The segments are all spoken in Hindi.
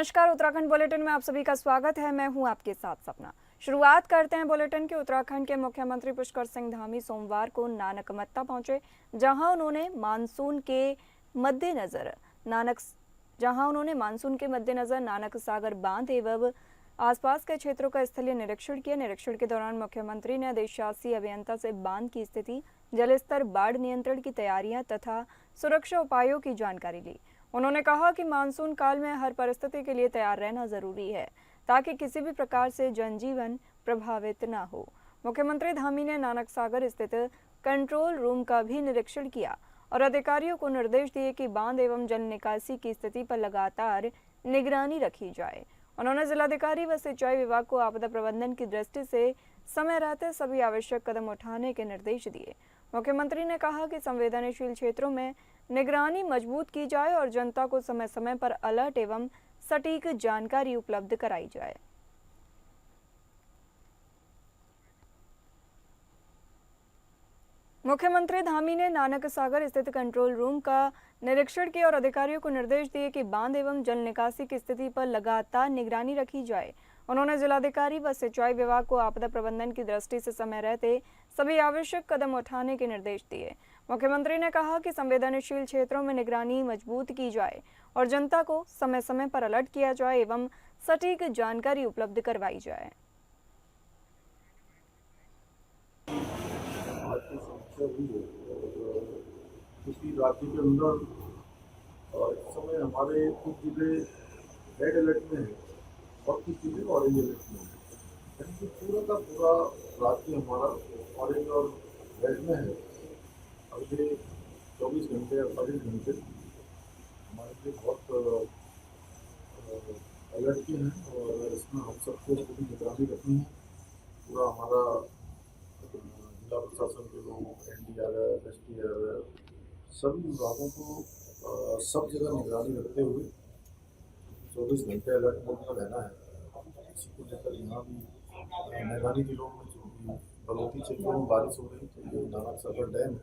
नमस्कार, उत्तराखंड बुलेटिन में आप सभी का स्वागत है। मैं हूं आपके साथ सपना। शुरुआत करते हैं बुलेटिन के। उत्तराखंड के मुख्यमंत्री पुष्कर सिंह धामी सोमवार को नानकमत्ता पहुंचे, जहां उन्होंने मानसून के मद्देनजर नानक सागर बांध एवं आसपास के क्षेत्रों का स्थलीय निरीक्षण किया। निरीक्षण के दौरान मुख्यमंत्री ने अधिशासी अभियंता से बांध की स्थिति, जलस्तर, बाढ़ नियंत्रण की तैयारियां तथा सुरक्षा उपायों की जानकारी ली। उन्होंने कहा कि मानसून काल में हर परिस्थिति के लिए तैयार रहना जरूरी है, ताकि किसी भी प्रकार से जनजीवन प्रभावित न हो। मुख्यमंत्री धामी ने नानक सागर स्थित कंट्रोल रूम का भी निरीक्षण किया और अधिकारियों को निर्देश दिए कि बांध एवं जल निकासी की स्थिति पर लगातार निगरानी रखी जाए। उन्होंने जिलाधिकारी व सिंचाई विभाग को आपदा प्रबंधन की दृष्टि से समय रहते सभी आवश्यक कदम उठाने के निर्देश दिए। मुख्यमंत्री ने कहा कि संवेदनशील क्षेत्रों में निगरानी मजबूत की जाए और जनता को समय समय पर अलर्ट एवं सटीक जानकारी उपलब्ध कराई जाए। मुख्यमंत्री धामी ने नानक सागर स्थित कंट्रोल रूम का निरीक्षण किया और अधिकारियों को निर्देश दिए कि बांध एवं जल निकासी की स्थिति पर लगातार निगरानी रखी जाए। उन्होंने जिलाधिकारी व सिंचाई विभाग को आपदा प्रबंधन की दृष्टि से समय रहते सभी आवश्यक कदम उठाने के निर्देश दिए। मुख्यमंत्री ने कहा कि संवेदनशील क्षेत्रों में निगरानी मजबूत की जाए और जनता को समय समय पर अलर्ट किया जाए एवं सटीक जानकारी उपलब्ध करवाई जाए। किसी राज्य के अंदर इस समय हमारे कुछ जिले रेड अलर्ट में है और कुछ जिले ऑरेंज अलर्ट में है, यानी कि पूरा का पूरा राज्य हमारा ऑरेंज और रेड में है। अगले 24 घंटे 48 घंटे हमारे लिए बहुत अलर्ट के हैं और इसमें हम सबको पूरी निगरानी रखनी है। पूरा हमारा जिला प्रशासन के लोग, NDRF, SDRF, सभी विभागों को सब जगह निगरानी रखते हुए 24 घंटे अलर्ट मोड में रहना है। इसी को लेकर यहाँ भी मैदानी जिलों में जो भी पर्वतीय क्षेत्रों में बारिश हो रही तो ये नानक सागर डैम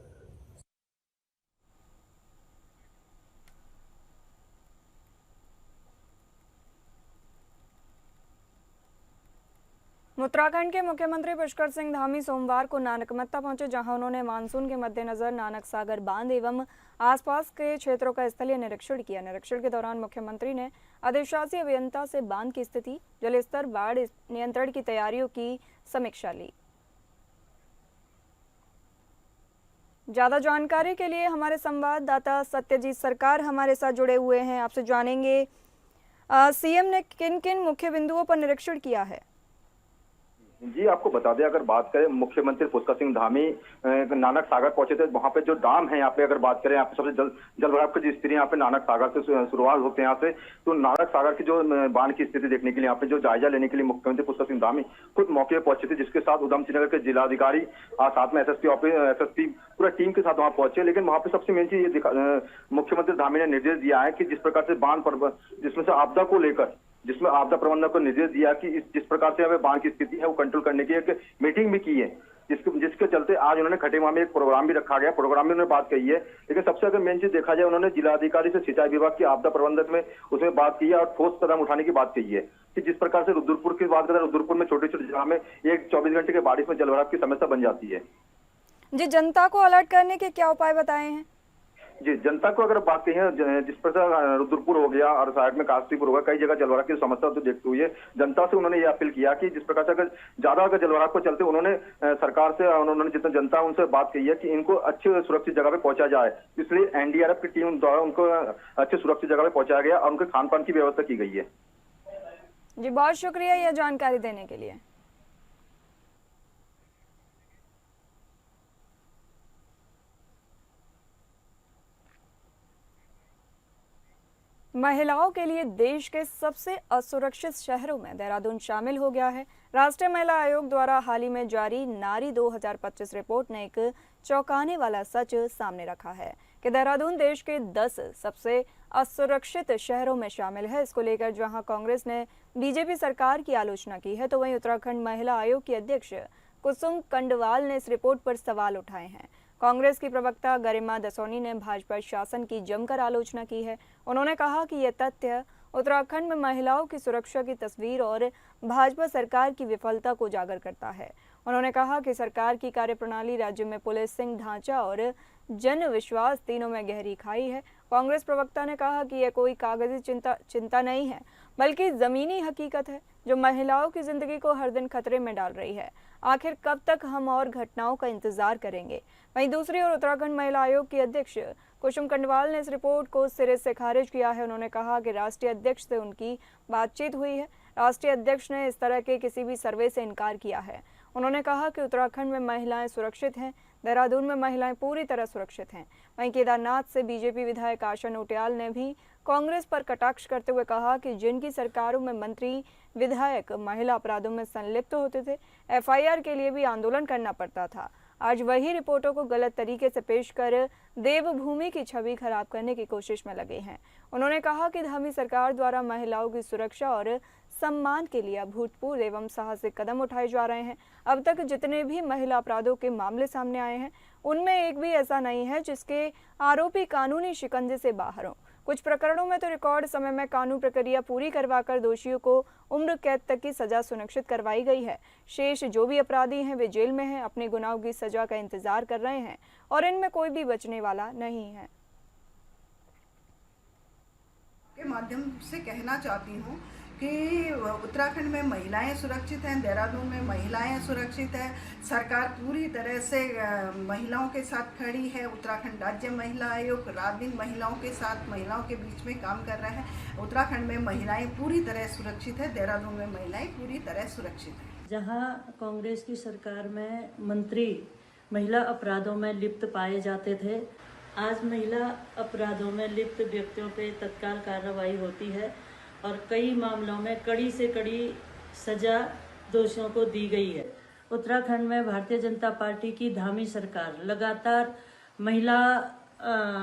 उत्तराखंड के मुख्यमंत्री पुष्कर सिंह धामी सोमवार को नानकमत्ता पहुंचे, जहां उन्होंने मानसून के मद्देनजर नानक सागर बांध एवं आसपास के क्षेत्रों का स्थलीय निरीक्षण किया। निरीक्षण के दौरान मुख्यमंत्री ने अधिशासी अभियंता से बांध की स्थिति, जलस्तर, बाढ़ नियंत्रण की तैयारियों की समीक्षा ली। ज्यादा जानकारी के लिए हमारे संवाददाता सत्यजीत सरकार हमारे साथ जुड़े हुए हैं। आपसे जानेंगे, सीएम ने किन किन मुख्य बिंदुओं पर निरीक्षण किया है? जी, आपको बता दें, अगर बात करें मुख्यमंत्री पुष्कर सिंह धामी नानक सागर पहुंचे थे। वहां पे जो डैम है, यहाँ पे अगर बात करें, यहाँ पे सबसे जल भराव की स्थिति यहाँ पे नानक सागर से शुरुआत होते हैं। यहाँ से तो नानक सागर की जो बांध की स्थिति देखने के लिए, यहाँ पे जो जायजा लेने के लिए मुख्यमंत्री पुष्कर सिंह धामी खुद मौके पर पहुंचे थे, जिसके साथ उधम सिंह नगर के जिलाधिकारी साथ में SSP पूरा टीम के साथ वहां पहुंचे। लेकिन वहां पे सबसे मेन चीज ये मुख्यमंत्री धामी ने निर्देश दिया है कि जिस प्रकार से बांध पर, जिसमें से आपदा को लेकर, जिसमें आपदा प्रबंधन को निर्देश दिया कि जिस प्रकार से हमें बांध की स्थिति है वो कंट्रोल करने की एक मीटिंग भी की है, जिसके चलते आज उन्होंने खटेमा में एक प्रोग्राम भी रखा गया। प्रोग्राम में उन्होंने बात कही है। लेकिन सबसे अगर मेन चीज देखा जाए, उन्होंने जिलाधिकारी से सिंचाई विभाग की आपदा प्रबंधन में उसमें बात की है और ठोस कदम उठाने की बात कही है कि जिस प्रकार से रुद्रपुर की बात करें, रुद्रपुर में छोटी छोटी जगह में एक 24 घंटे के बारिश में जलभराव की समस्या बन जाती है। जी, जनता को अलर्ट करने के क्या उपाय बताए हैं? जी, जनता को अगर बात कही है, जिस प्रकार रुद्रपुर हो गया और साइड में कास्तीपुर हो गया, कई जगह जलभराव की समस्या तो देखते हुए जनता से उन्होंने ये अपील किया कि जिस प्रकार से अगर जलभराव को चलते उन्होंने सरकार से, उन्होंने जितना जनता उनसे बात कही है कि इनको अच्छे सुरक्षित जगह पे पहुंचाया जाए। इसलिए NDRF की टीम द्वारा उनको अच्छे सुरक्षित जगह पे पहुंचाया गया और उनके खान पान की व्यवस्था की गई है। जी, बहुत शुक्रिया यह जानकारी देने के लिए। महिलाओं के लिए देश के सबसे असुरक्षित शहरों में देहरादून शामिल हो गया है। राष्ट्रीय महिला आयोग द्वारा हाल ही में जारी नारी 2025 रिपोर्ट ने एक चौंकाने वाला सच सामने रखा है कि देहरादून देश के 10 सबसे असुरक्षित शहरों में शामिल है। इसको लेकर जहां कांग्रेस ने बीजेपी सरकार की आलोचना की है, तो वहीं उत्तराखंड महिला आयोग की अध्यक्ष कुसुम कंडवाल ने इस रिपोर्ट पर सवाल उठाए हैं। कांग्रेस की प्रवक्ता गरिमा दसौनी ने भाजपा शासन की जमकर आलोचना की है। उन्होंने कहा कि यह तथ्य उत्तराखंड में महिलाओं की सुरक्षा की तस्वीर और भाजपा सरकार की विफलता को उजागर करता है। उन्होंने कहा कि सरकार की कार्यप्रणाली राज्य में पुलिसिंग ढांचा और जन विश्वास तीनों में गहरी खाई है। कांग्रेस प्रवक्ता ने कहा कि यह कोई कागजी चिंता नहीं है, बल्कि जमीनी हकीकत है जो महिलाओं की जिंदगी को हर दिन खतरे में डाल रही है। आखिर कब तक हम और घटनाओं का इंतजार करेंगे? वहीं दूसरी ओर उत्तराखंड महिला आयोग की अध्यक्ष कुसुम कंडवाल ने इस रिपोर्ट को सिरे से खारिज किया है। उन्होंने कहा कि राष्ट्रीय अध्यक्ष से उनकी बातचीत हुई है। राष्ट्रीय अध्यक्ष ने इस तरह के किसी भी सर्वे से इनकार किया है। उन्होंने कहा कि उत्तराखंड में महिलाएं सुरक्षित हैं, देहरादून में महिलाएं पूरी तरह सुरक्षित हैं। वहीं केदारनाथ से बीजेपी विधायक आशा नोटियाल ने भी कांग्रेस पर कटाक्ष करते हुए कहा कि जिनकी सरकारों में मंत्री विधायक महिला अपराधों में संलिप्त होते थे, एफआईआर के लिए भी आंदोलन करना पड़ता था, आज वही रिपोर्टों को गलत तरीके से पेश कर देवभूमि की छवि खराब करने की कोशिश में लगे हैं। उन्होंने कहा कि धामी सरकार द्वारा महिलाओं की सुरक्षा और सम्मान के लिए अभूतपूर्व एवं साहसिक कदम उठाए जा रहे हैं। अब तक जितने भी महिला अपराधों के मामले सामने आए हैं, उनमें एक भी ऐसा नहीं है जिसके आरोपी कानूनी शिकंजे से बाहर हों। कुछ प्रकरणों में तो रिकॉर्ड समय में कानून प्रक्रिया पूरी करवाकर दोषियों को उम्र कैद तक की सजा सुनिश्चित करवाई गई है। शेष जो भी अपराधी हैं वे जेल में हैं, अपने गुनाहों की सजा का इंतजार कर रहे हैं और इनमें कोई भी बचने वाला नहीं है। के माध्यम से कहना चाहती हूँ कि उत्तराखंड में महिलाएं सुरक्षित हैं, देहरादून में महिलाएं सुरक्षित हैं। सरकार पूरी तरह से महिलाओं के साथ खड़ी है। उत्तराखंड राज्य महिला आयोग रात दिन महिलाओं के साथ, महिलाओं के बीच में काम कर रहे हैं। उत्तराखंड में महिलाएं पूरी तरह सुरक्षित है, देहरादून में महिलाएं पूरी तरह सुरक्षित हैं। जहां कांग्रेस की सरकार में मंत्री महिला अपराधों में लिप्त पाए जाते थे, आज महिला अपराधों में लिप्त व्यक्तियों पर तत्काल कार्रवाई होती है और कई मामलों में कड़ी से कड़ी सजा दोषियों को दी गई है। उत्तराखंड में भारतीय जनता पार्टी की धामी सरकार लगातार महिला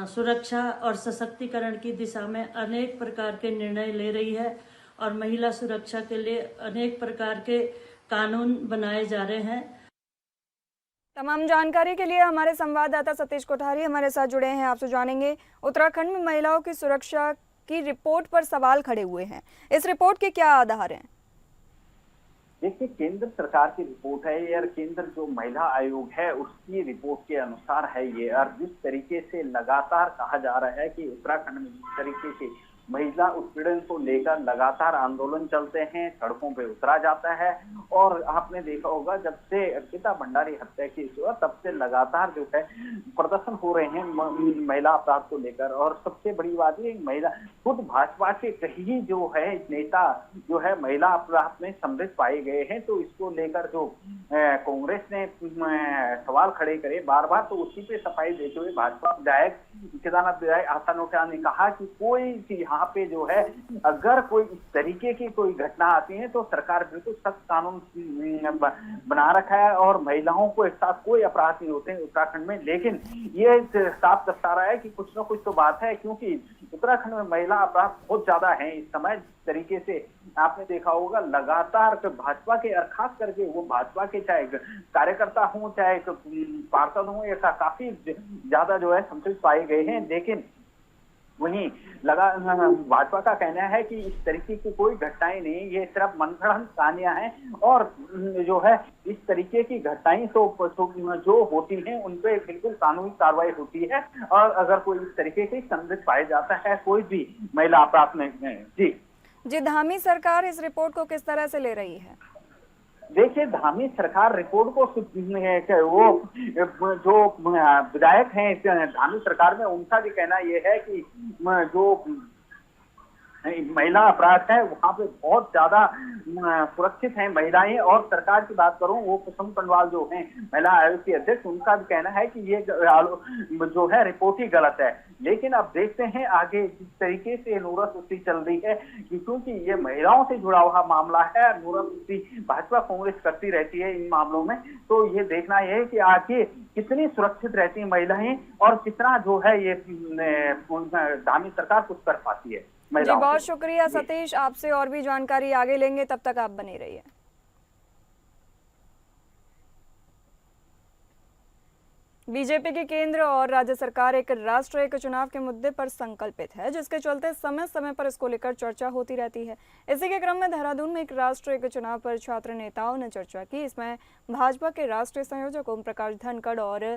सुरक्षा और सशक्तिकरण की दिशा में अनेक प्रकार के निर्णय ले रही है और महिला सुरक्षा के लिए अनेक प्रकार के कानून बनाए जा रहे हैं। तमाम जानकारी के लिए हमारे संवाददाता सतीश कोठारी हमारे साथ जुड़े हैं। आपसे जानेंगे, उत्तराखंड में महिलाओं की सुरक्षा की रिपोर्ट पर सवाल खड़े हुए हैं। इस रिपोर्ट के क्या आधार हैं? देखिए, केंद्र सरकार की रिपोर्ट है ये और केंद्र जो महिला आयोग है उसकी रिपोर्ट के अनुसार है ये। और जिस तरीके से लगातार कहा जा रहा है कि उत्तराखंड में जिस तरीके से महिला उत्पीड़न को लेकर लगातार आंदोलन चलते हैं, सड़कों पे उतरा जाता है और आपने देखा होगा जब से अर्पिता भंडारी हत्या केस हुआ तब से लगातार जो है प्रदर्शन हो रहे हैं महिला अपराध को लेकर। और सबसे बड़ी बात ये, महिला खुद भाजपा के कई जो है नेता जो है महिला अपराध में सम्मिलित पाए गए हैं, तो इसको लेकर जो कांग्रेस ने सवाल खड़े करे बार बार, तो उसी पे सफाई देते हुए भाजपा विधायक केदारनाथ विधायक आशा नोटियाल ने कहा कि कोई यहाँ पे जो है अगर कोई इस तरीके की कोई घटना आती है तो सरकार बिल्कुल सख्त कानून बना रखा है और महिलाओं को एक साथ कोई अपराध नहीं होते हैं उत्तराखंड में। लेकिन ये साफ दर्शा रहा है कि कुछ ना कुछ तो बात है, क्योंकि उत्तराखंड में महिला अपराध बहुत ज्यादा है इस समय। जिस तरीके से आपने देखा होगा लगातार भाजपा के और खास करके वो भाजपा के चाहे कार्यकर्ता हों चाहे पार्षद हों, ऐसा काफी ज्यादा जो है सम्मिलित पाए गए हैं। लेकिन वहीं भाजपा का कहना है कि इस तरीके की कोई घटनाएं नहीं, ये सिर्फ मनगढ़ंत कहानियां हैं और जो है इस तरीके की घटनाएं तो जो होती हैं उन पे बिल्कुल कानूनी कार्रवाई होती है। और अगर कोई इस तरीके के संदिग्ध पाया जाता है कोई भी महिला अपराध में जी धामी सरकार इस रिपोर्ट को किस तरह से ले रही है? देखिए, धामी सरकार रिपोर्ट को वो जो विधायक हैं धामी सरकार में उनका भी कहना ये है कि जो महिला अपराध है वहाँ पे बहुत ज्यादा सुरक्षित हैं महिलाएं। और सरकार की बात करूं, वो कुसुम कंडवाल जो हैं महिला आयोग की अध्यक्ष, उनका भी कहना है कि ये जो है रिपोर्ट ही गलत है। लेकिन अब देखते हैं आगे जिस तरीके से नूरत चल रही है, क्योंकि ये महिलाओं से जुड़ा हुआ मामला है। नूरत भाजपा कांग्रेस करती रहती है इन मामलों में, तो ये देखना यह है कि आगे कितनी सुरक्षित रहती है महिलाएं और कितना जो है ये धामी सरकार कुछ कर पाती है। जी बहुत शुक्रिया सतीश, आपसे और भी जानकारी आगे लेंगे, तब तक आप बने रहिए। बीजेपी की केंद्र और राज्य सरकार एक राष्ट्र एक चुनाव के मुद्दे पर संकल्पित है, जिसके चलते समय समय पर इसको लेकर चर्चा होती रहती है। इसी के क्रम में देहरादून में एक राष्ट्र एक चुनाव पर छात्र नेताओं ने चर्चा की। इसमें भाजपा के राष्ट्रीय संयोजक ओम प्रकाश धनखड़ और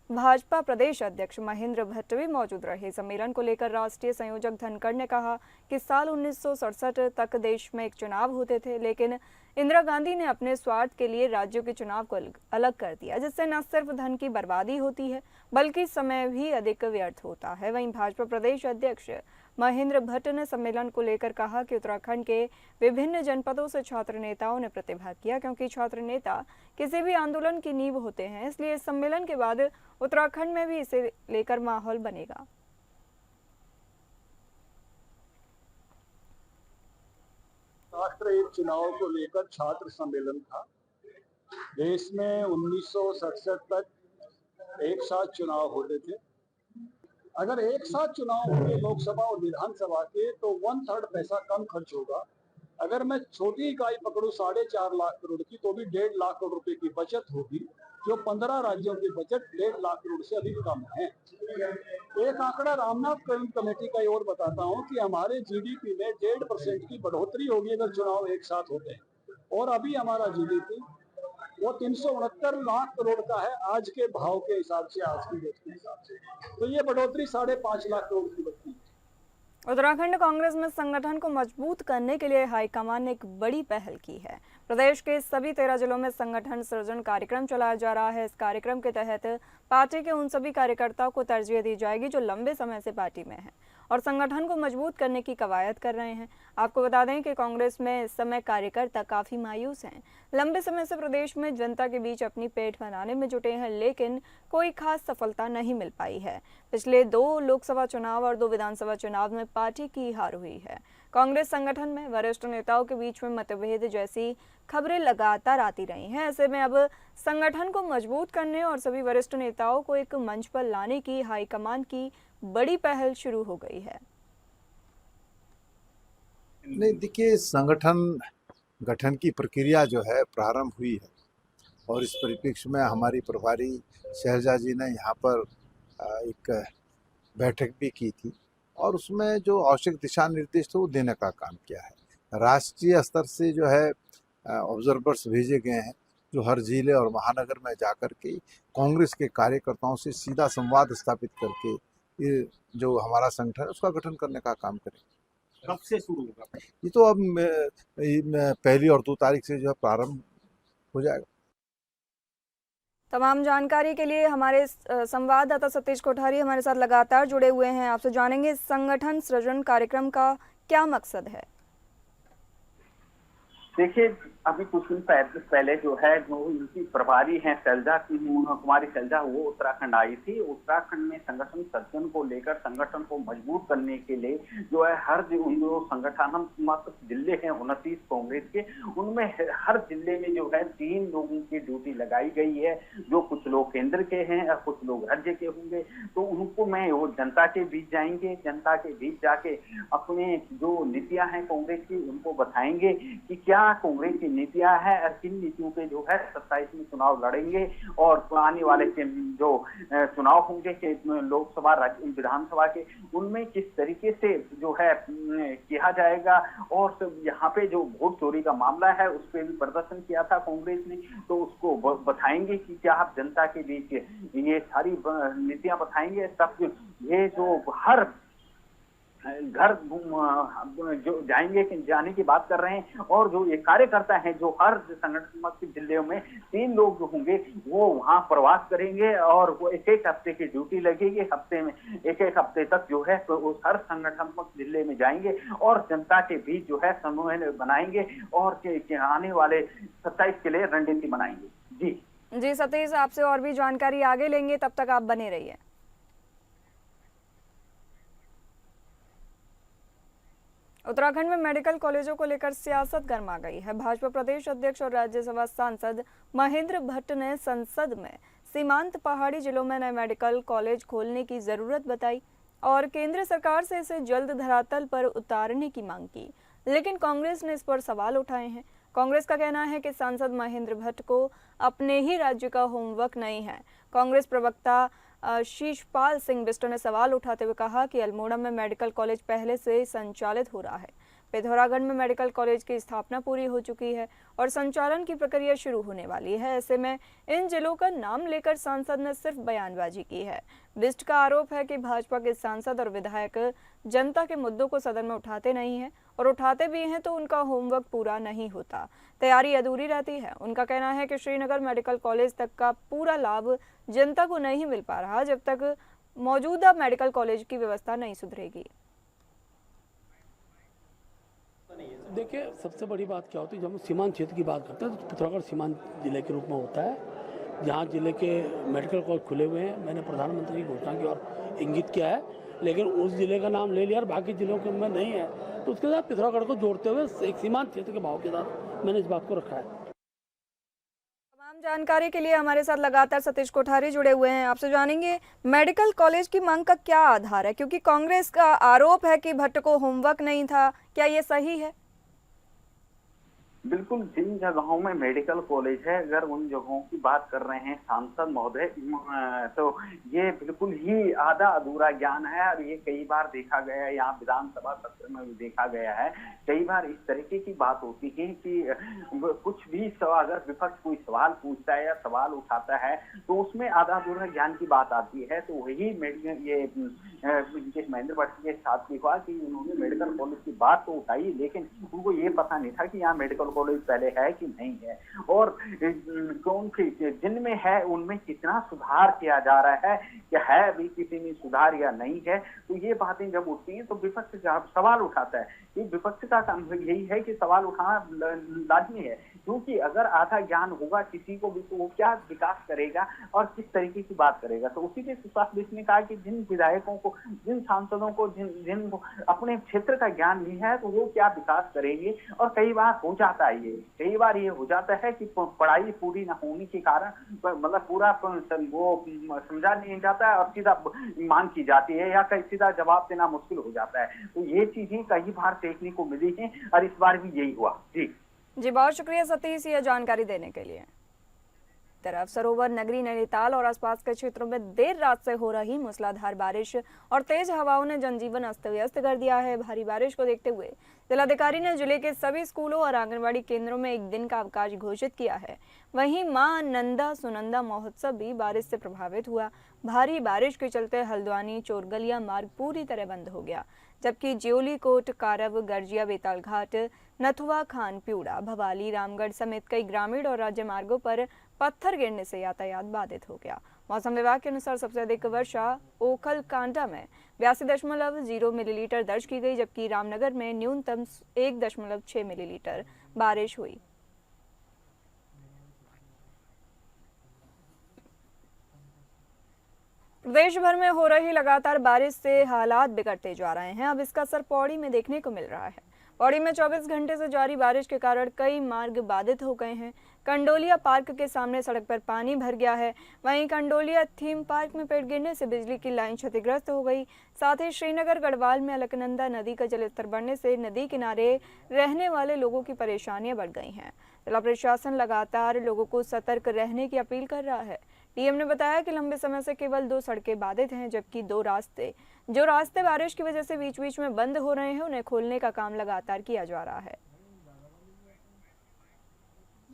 भाजपा प्रदेश अध्यक्ष महेंद्र भट्ट भी मौजूद रहे। सम्मेलन को लेकर राष्ट्रीय संयोजक धनखड़ ने कहा कि साल 1967 तक देश में एक चुनाव होते थे, लेकिन इंदिरा गांधी ने अपने स्वार्थ के लिए राज्यों के चुनाव को अलग कर दिया, जिससे न सिर्फ धन की बर्बादी होती है बल्कि समय भी अधिक व्यर्थ होता है। वहीं भाजपा प्रदेश अध्यक्ष महेंद्र भट्ट ने सम्मेलन को लेकर कहा कि उत्तराखंड के विभिन्न जनपदों से छात्र नेताओं ने प्रतिभाग किया, क्योंकि छात्र नेता किसी भी आंदोलन की नींव होते हैं। इसलिए इस सम्मेलन के बाद उत्तराखंड में भी इसे लेकर माहौल बनेगा। राष्ट्र एक चुनाव को लेकर छात्र सम्मेलन था। देश में 1967 तक एक साथ चुनाव होते थे। अगर एक साथ चुनाव होंगे लोकसभा और विधानसभा के, तो 1/3 पैसा कम खर्च होगा। अगर मैं छोटी इकाई पकड़ूं 4.5 लाख करोड़ की, तो भी 1.5 लाख करोड़ रुपए की बचत होगी, जो 15 राज्यों की बचत 1.5 लाख करोड़ से अधिक कम है। एक आंकड़ा रामनाथ कोविंद कमेटी का और बताता हूं कि हमारे जीडीपी में 1.5% की बढ़ोतरी होगी अगर चुनाव एक साथ होते हैं। और अभी हमारा जीडीपी वो 369 लाख करोड़ का है आज के भाव के हिसाब से, आज की डेट के हिसाब से। तो ये बढ़ोतरी 5.5 लाख करोड़ की बढ़ती है। उत्तराखंड कांग्रेस में संगठन को मजबूत करने के लिए हाईकमान ने एक बड़ी पहल की है। प्रदेश के सभी 13 जिलों में संगठन सृजन कार्यक्रम चलाया जा रहा है। इस कार्यक्रम के तहत पार्टी के उन सभी कार्यकर्ताओं को तरजीह दी जाएगी जो लंबे समय से पार्टी में हैं और संगठन को मजबूत करने की कवायद कर रहे हैं। आपको बता दें कि कांग्रेस में इस समय कार्यकर्ता काफी मायूस हैं। लंबे समय से प्रदेश में जनता के बीच अपनी पेठ बनाने में जुटे हैं, लेकिन कोई खास सफलता नहीं मिल पाई है। पिछले 2 लोकसभा चुनाव और 2 विधानसभा चुनाव में पार्टी की हार हुई है। कांग्रेस संगठन में वरिष्ठ नेताओं के बीच में मतभेद जैसी खबरें लगातार आती रही हैं। ऐसे में अब संगठन को मजबूत करने और सभी वरिष्ठ नेताओं को एक मंच पर लाने की हाईकमान की बड़ी पहल शुरू हो गई है। नहीं, देखिए, संगठन गठन की प्रक्रिया जो है प्रारंभ हुई है और इस परिप्रेक्ष्य में हमारी प्रभारी शैलजा जी ने यहाँ पर एक बैठक भी की थी और उसमें जो आवश्यक दिशा निर्देश थे वो देने का काम किया है। राष्ट्रीय स्तर से जो है ऑब्जर्वर्स भेजे गए हैं जो हर जिले और महानगर में जाकर के कांग्रेस के कार्यकर्ताओं से सीधा संवाद स्थापित करके ये जो हमारा संगठन है उसका गठन करने का काम करेंगे। कब से शुरू होगा? ये तो अब 1 और 2 तारीख से जो है प्रारंभ हो जाएगा। तमाम जानकारी के लिए हमारे संवाददाता सतीश कोठारी हमारे साथ लगातार जुड़े हुए हैं। आपसे जानेंगे संगठन सृजन कार्यक्रम का क्या मकसद है। देखिए, अभी कुछ दिन पहले जो है जो इनकी प्रभारी हैं शैलजा कुमारी शैलजा, वो उत्तराखंड आई थी। उत्तराखंड में संगठन सृजन को लेकर संगठन को मजबूत करने के लिए जो है हर जो संगठनात्मक जिले हैं 29 कांग्रेस के, उनमें हर जिले में जो है 3 लोगों की ड्यूटी लगाई गई है, जो कुछ लोग केंद्र के हैं और कुछ लोग राज्य के होंगे। तो उनको मैं वो जनता के बीच जाएंगे, जनता के बीच जाके अपने जो नीतियां हैं कांग्रेस की उनको बताएंगे कि क्या कांग्रेस की नीतियां हैं और किन नीतियों पे जो है 27 में चुनाव लड़ेंगे और आने वाले जो चुनाव होंगे लोकसभा राज्य विधानसभा के, उनमें किस तरीके से जो है किया जाएगा। और यहाँ पे जो वोट चोरी का मामला है उस पर भी प्रदर्शन किया था कांग्रेस ने, तो उसको बताएंगे कि क्या आप जनता के बीच ये सारी नीतियां बताएंगे। तब ये जो हर घर जो जाने की बात कर रहे हैं और जो ये कार्यकर्ता हैं जो हर संगठनात्मक जिले में 3 लोग जो होंगे वो वहां प्रवास करेंगे और वो 1-1 हफ्ते की ड्यूटी लगेगी। हफ्ते में 1-1 हफ्ते तक जो है तो उस हर संगठनात्मक जिले में जाएंगे और जनता के बीच जो है समूह बनाएंगे और आने वाले 27 के लिए रणनीति बनाएंगे। जी सतीश, आपसे और भी जानकारी आगे लेंगे, तब तक आप बने रहिए। उत्तराखंड में मेडिकल कॉलेजों को लेकर सियासत गर्मा गई है। भाजपा प्रदेश अध्यक्ष और राज्यसभा सांसद महेंद्र भट्ट ने संसद में सीमांत पहाड़ी जिलों में नए मेडिकल कॉलेज खोलने की जरूरत बताई और केंद्र सरकार से इसे जल्द धरातल पर उतारने की मांग की, लेकिन कांग्रेस ने इस पर सवाल उठाए हैं। कांग्रेस का कहना है कि सांसद महेंद्र भट्ट को अपने ही राज्य का होमवर्क नहीं है। कांग्रेस प्रवक्ता शीशपाल सिंह बिष्ट ने सवाल उठाते हुए कहा कि अल्मोड़ा में मेडिकल कॉलेज पहले से संचालित हो रहा है। पिथौरागढ़ में मेडिकल कॉलेज की स्थापना पूरी हो चुकी है और संचालन की प्रक्रिया शुरू होने वाली है। ऐसे में इन जिलों का नाम लेकर सांसद ने सिर्फ बयानबाजी की है। बिष्ट का आरोप है कि भाजपा के सांसद और विधायक जनता के मुद्दों को सदन में उठाते नहीं हैं और उठाते भी हैं तो उनका होमवर्क पूरा नहीं होता, तैयारी अधूरी रहती है। उनका कहना है कि श्रीनगर मेडिकल कॉलेज तक का पूरा लाभ जनता को नहीं मिल पा रहा जब तक मौजूदा मेडिकल कॉलेज की व्यवस्था नहीं सुधरेगी। देखिए, सबसे बड़ी बात क्या होती है, जब हम सीमांत क्षेत्र की बात करते हैं तो पिथौरागढ़ सीमांत जिले के रूप में होता है, जहाँ जिले के मेडिकल कॉलेज खुले हुए हैं। मैंने प्रधानमंत्री की घोषणा की और इंगित किया है, लेकिन उस जिले का नाम ले लिया और बाकी जिलों के में नहीं है, तो उसके साथ पिथौरागढ़ को जोड़ते हुए एक सीमांत क्षेत्र के भाव के साथ मैंने इस बात को रखा है। तमाम जानकारी के लिए हमारे साथ लगातार सतीश कोठारी जुड़े हुए हैं। आपसे जानेंगे मेडिकल कॉलेज की मांग का क्या आधार है, क्योंकि कांग्रेस का आरोप है कि भट्ट को होमवर्क नहीं था, क्या ये सही है? बिल्कुल, जिन जगहों में मेडिकल कॉलेज है, अगर उन जगहों की बात कर रहे हैं सांसद महोदय, तो ये बिल्कुल ही आधा अधूरा ज्ञान है और ये कई बार देखा गया है, यहाँ विधानसभा सत्र में भी देखा गया है। कई बार इस तरीके की बात होती है कि कुछ भी अगर विपक्ष कोई सवाल पूछता है या सवाल उठाता है तो उसमें आधा अधूरा ज्ञान की बात आती है। तो वही ये महेंद्र भट्ट के साथ भी हुआ कि उन्होंने मेडिकल कॉलेज की बात तो उठाई, लेकिन उनको ये पता नहीं था कि यहाँ मेडिकल कॉलेज पहले है कि नहीं है और कौन सी जिनमें है उनमें कितना सुधार किया जा रहा है, क्या है अभी किसी में सुधार या नहीं है। तो ये बातें जब उठती हैं तो विपक्ष जब सवाल उठाता है, ये विपक्ष का काम यही है कि सवाल उठाना लाजमी है, क्योंकि अगर आधा ज्ञान होगा किसी को भी तो वो क्या विकास करेगा और किस तरीके की बात करेगा। तो उसी के सुशांत बिष्ट ने कहा कि जिन विधायकों को, जिन सांसदों को, जिन अपने क्षेत्र का ज्ञान नहीं है तो वो क्या विकास करेंगे। और कई बार हो जाता है, कई बार ये हो जाता है कि पढ़ाई पूरी न होने के कारण मतलब पूरा वो समझा नहीं जाता है और सीधा मांग की जाती है या कई सीधा जवाब देना मुश्किल हो जाता है। तो ये चीजें कई बार देखने को मिली हैं और इस बार भी यही हुआ। जी, बहुत शुक्रिया सतीश ये जानकारी देने के लिए। तरफ सरोवर नगरी नैनीताल और आसपास के क्षेत्रों में देर रात से हो रही मूसलाधार बारिश और तेज हवाओं ने जनजीवन अस्त व्यस्त कर दिया है। भारी बारिश को देखते हुए जिलाधिकारी ने जिले के सभी स्कूलों और आंगनबाड़ी केंद्रों में एक दिन का अवकाश घोषित किया है। वहीं मां नंदा सुनंदा महोत्सव भी बारिश से प्रभावित हुआ। भारी बारिश के चलते हल्द्वानी चोरगलिया मार्ग पूरी तरह बंद हो गया, जबकि ज्योली कोट कारव गर्जिया बेताल घाट नथुआ खान प्यूड़ा भवाली रामगढ़ समेत कई ग्रामीण और राज्य मार्गों पर पत्थर गिरने से यातायात बाधित हो गया। मौसम विभाग के अनुसार सबसे अधिक वर्षा ओखल कांडा में 82.0 मिलीलीटर दर्ज की गई, जबकि रामनगर में न्यूनतम 1.6 मिलीलीटर बारिश हुई। प्रदेश भर में हो रही लगातार बारिश से हालात बिगड़ते जा रहे हैं। अब इसका असर पौड़ी में देखने को मिल रहा है। पौड़ी में 24 घंटे से जारी बारिश के कारण कई मार्ग बाधित हो गए हैं। कंडोलिया पार्क के सामने सड़क पर पानी भर गया है। वहीं कंडोलिया थीम पार्क में पेड़ गिरने से बिजली की लाइन क्षतिग्रस्त हो गई। साथ ही श्रीनगर गढ़वाल में अलकनंदा नदी का जलस्तर बढ़ने से नदी किनारे रहने वाले लोगों की परेशानियां बढ़ गई हैं। जिला प्रशासन लगातार लोगों को सतर्क रहने की अपील कर रहा है। डीएम ने बताया कि लंबे समय से केवल 2 सड़कें बाधित हैं, जबकि 2 रास्ते बारिश की वजह से बीच बीच में बंद हो रहे हैं, उन्हें खोलने का काम लगातार किया जा रहा है।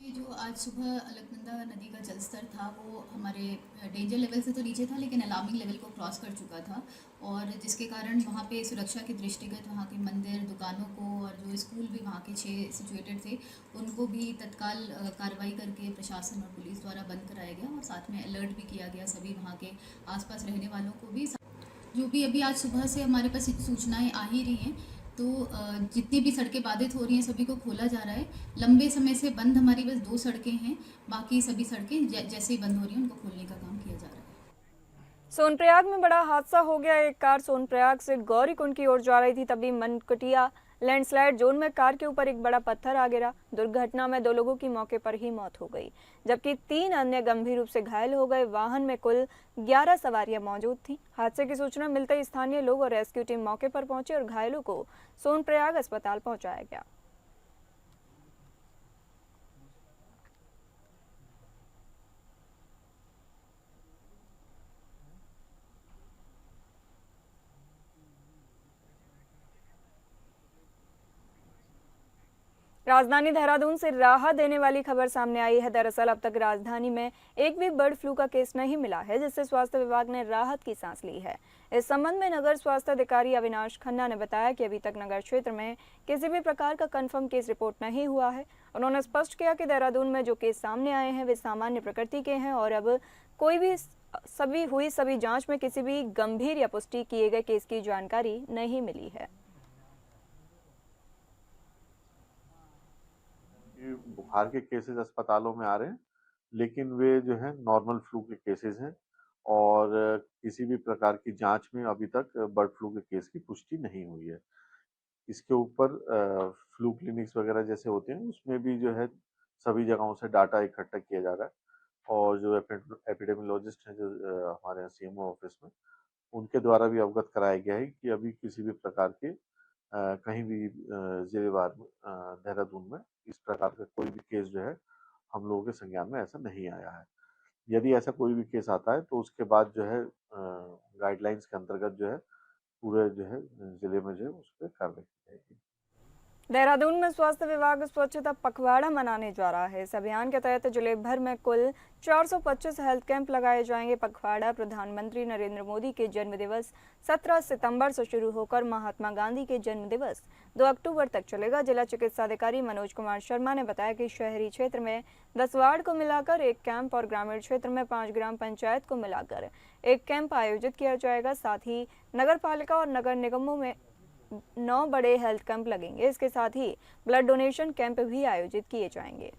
जो आज सुबह अलकनंदा नदी का जलस्तर था वो हमारे डेंजर लेवल से तो नीचे था, लेकिन अलार्मिंग लेवल को क्रॉस कर चुका था और जिसके कारण वहाँ पे सुरक्षा के दृष्टिगत वहाँ के मंदिर, दुकानों को और जो स्कूल भी वहाँ के 6 सिचुएटेड थे उनको भी तत्काल कार्रवाई करके प्रशासन और पुलिस द्वारा बंद कराया गया और साथ में अलर्ट भी किया गया सभी वहाँ के आसपास रहने वालों को भी। जो भी अभी आज सुबह से हमारे पास सूचनाएँ आ ही रही हैं, तो जितनी भी सड़कें बाधित हो रही हैं सभी को खोला जा रहा है। लंबे समय से बंद हमारी बस 2 सड़कें हैं, बाकी सभी सड़कें जैसे ही बंद हो रही हैं उनको खोलने का काम किया जा रहा है। सोनप्रयाग में बड़ा हादसा हो गया। एक कार सोनप्रयाग से गौरीकुंड की ओर जा रही थी, तभी मनकटिया लैंडस्लाइड जोन में कार के ऊपर एक बड़ा पत्थर आ गिरा। दुर्घटना में 2 लोगों की मौके पर ही मौत हो गई, जबकि 3 अन्य गंभीर रूप से घायल हो गए। वाहन में कुल 11 सवारियां मौजूद थीं। हादसे की सूचना मिलते ही स्थानीय लोग और रेस्क्यू टीम मौके पर पहुंचे और घायलों को सोनप्रयाग अस्पताल पहुंचाया गया। राजधानी देहरादून से राहत देने वाली खबर सामने आई है। दरअसल अब तक राजधानी में एक भी बर्ड फ्लू का केस नहीं मिला है, जिससे स्वास्थ्य विभाग ने राहत की सांस ली है। इस संबंध में नगर स्वास्थ्य अधिकारी अविनाश खन्ना ने बताया कि अभी तक नगर क्षेत्र में किसी भी प्रकार का कंफर्म केस रिपोर्ट नहीं हुआ है। उन्होंने स्पष्ट किया कि देहरादून में जो केस सामने आए हैं वे सामान्य प्रकृति के हैं और अब सभी जांच में किसी भी गंभीर या पुष्टि किए गए केस की जानकारी नहीं मिली है। बुखार के केसेस अस्पतालों में आ रहे हैं, लेकिन वे जो है नॉर्मल फ्लू के केसेस हैं और किसी भी प्रकार की जांच में अभी तक बर्ड फ्लू के केस की पुष्टि नहीं हुई है। इसके ऊपर फ्लू क्लिनिक्स वगैरह जैसे होते हैं, उसमें भी जो है सभी जगहों से डाटा इकट्ठा किया जा रहा है और जो एपिडेमियोलॉजिस्ट हैं जो हमारे यहाँ सीएमओ ऑफिस में, उनके द्वारा भी अवगत कराया गया है कि अभी किसी भी प्रकार के कहीं भी जिलेवार देहरादून में इस प्रकार का कोई भी केस जो है हम लोगों के संज्ञान में ऐसा नहीं आया है। यदि ऐसा कोई भी केस आता है तो उसके बाद जो है गाइडलाइंस के अंतर्गत जो है पूरे जो है जिले में जो है उस पर कार्रवाई की जाएगी। देहरादून में स्वास्थ्य विभाग स्वच्छता पखवाड़ा मनाने जा रहा है। इस अभियान के तहत जिले भर में कुल 425 हेल्थ कैंप लगाए जाएंगे। पखवाड़ा प्रधानमंत्री नरेंद्र मोदी के जन्मदिवस 17 सितंबर से शुरू होकर महात्मा गांधी के जन्मदिवस 2 अक्टूबर तक चलेगा। जिला चिकित्सा अधिकारी मनोज कुमार शर्मा ने बताया कि शहरी क्षेत्र में 10 वार्ड को मिलाकर 1 कैंप और ग्रामीण क्षेत्र में 5 ग्राम पंचायत को मिलाकर 1 कैंप आयोजित किया जाएगा। साथ ही नगर पालिका और नगर निगमों में 9 बड़े हेल्थ कैंप लगेंगे। इसके साथ ही ब्लड डोनेशन कैंप भी आयोजित किए जाएंगे।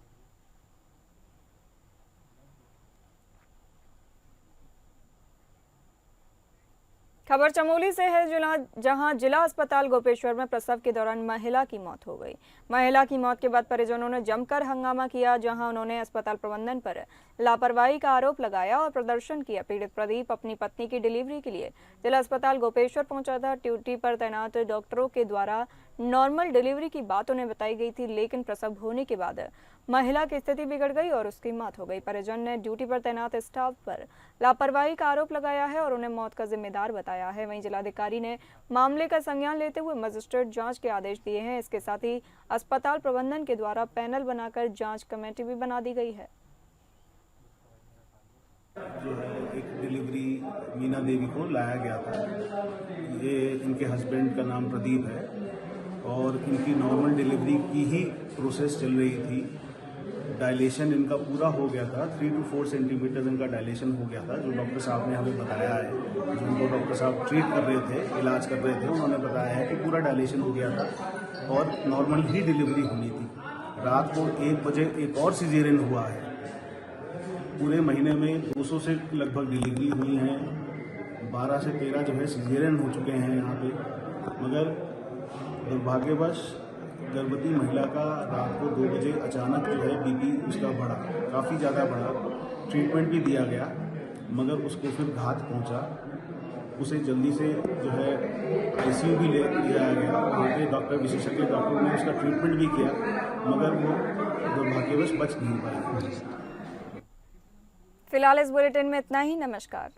खबर चमोली से है, जहां जिला अस्पताल गोपेश्वर में प्रसव के दौरान महिला की मौत हो गई। महिला की मौत के बाद परिजनों ने जमकर हंगामा किया, जहां उन्होंने अस्पताल प्रबंधन पर लापरवाही का आरोप लगाया और प्रदर्शन किया। पीड़ित प्रदीप अपनी पत्नी की डिलीवरी के लिए जिला अस्पताल गोपेश्वर पहुंचा था। ड्यूटी पर तैनात डॉक्टरों के द्वारा नॉर्मल डिलीवरी की बात उन्हें बताई गई थी, लेकिन प्रसव होने के बाद महिला की स्थिति बिगड़ गई और उसकी मौत हो गई। परिजन ने ड्यूटी पर तैनात स्टाफ पर लापरवाही का आरोप लगाया है और उन्हें मौत का जिम्मेदार बताया है। वहीं जिलाधिकारी ने मामले का संज्ञान लेते हुए मजिस्ट्रेट जांच के आदेश दिए हैं। इसके साथ ही अस्पताल प्रबंधन के द्वारा पैनल बनाकर जांच कमेटी भी बना दी गई है। जो है एक डिलीवरी मीना देवी को लाया गया था। ये इनके हस्बैंड का नाम प्रदीप है और इनकी नॉर्मल डिलीवरी की ही प्रोसेस चल रही थी। डायलेशन इनका पूरा हो गया था, 3 to 4 सेंटीमीटर इनका डायलेशन हो गया था, जो डॉक्टर साहब ने हमें बताया है। जिनको डॉक्टर साहब ट्रीट कर रहे थे, इलाज कर रहे थे, उन्होंने बताया है कि पूरा डायलेशन हो गया था और नॉर्मल ही डिलीवरी होनी थी। रात को 1 बजे एक और सिजेरियन हुआ है। पूरे महीने में 200 से लगभग डिलीवरी हुई हैं। 12 से 13 जो है सिजेरियन हो चुके हैं यहाँ पे, मगर दुर्भाग्यवश गर्भवती महिला का रात को 2 बजे अचानक जो है बीपी उसका बढ़ा, काफ़ी ज़्यादा बढ़ा। ट्रीटमेंट भी दिया गया, मगर उसको फिर घात पहुंचा। उसे जल्दी से जो है आईसीयू भी ले लिया गया। वहाँ पे डॉक्टर, विशेषज्ञ डॉक्टर ने उसका ट्रीटमेंट भी किया, मगर वो दुर्भाग्यवश बच नहीं पाया। फिलहाल इस बुलेटिन में इतना ही। नमस्कार।